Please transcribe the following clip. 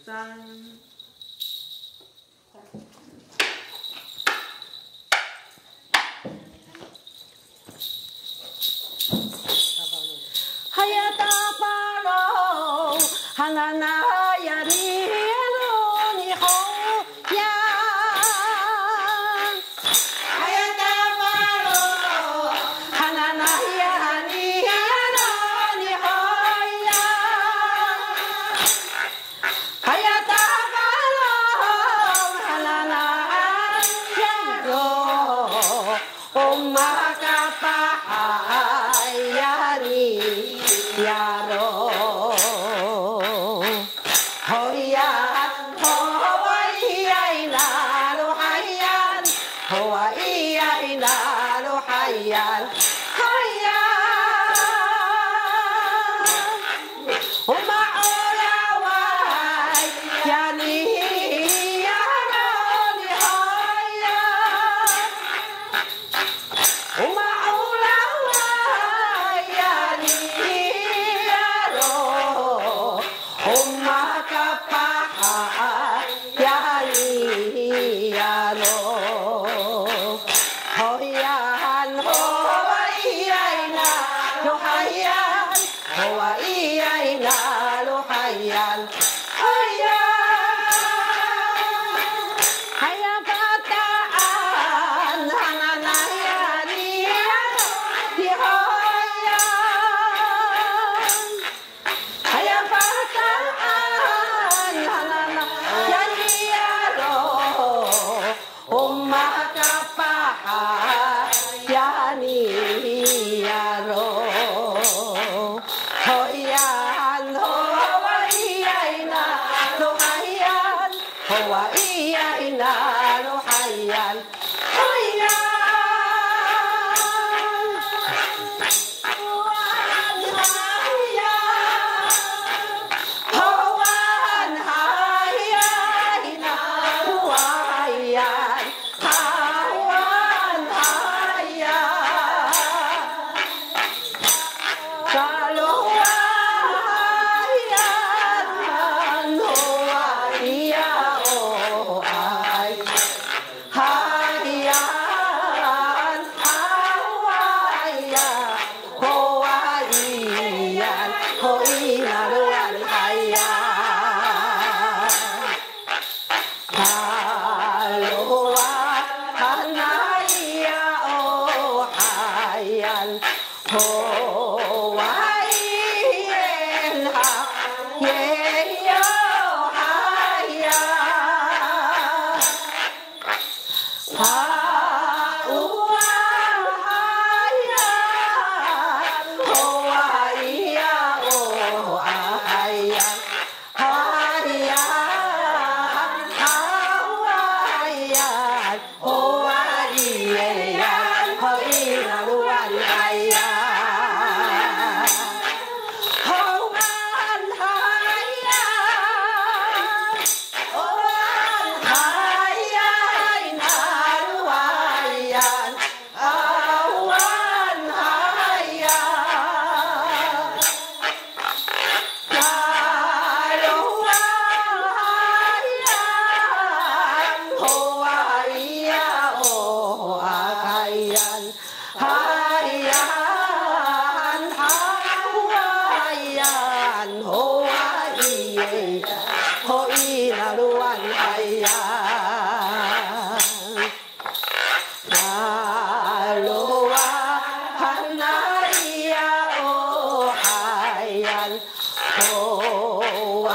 三。哈呀大巴喽，哈那那呀你喽你好呀，哈呀大巴喽，哈那那呀你喽你好呀，哈呀大巴喽，哈那那呀喽，哦玛嘎巴呀你。呀喽，好呀，好呀，那罗海呀，好呀，那罗海呀，海呀，我马欧拉哇呀你呀罗你好呀，我马欧拉哇呀你。Oma kapa ya ni ya lo hoyan hoyan lo hayan hoyan lo hayan hayan kataan hananaya ni ya hoyan hayan kataan ya niya Oma kapaha ya niya hoyan hoyan lo hayan hoyan lo hayan Oh,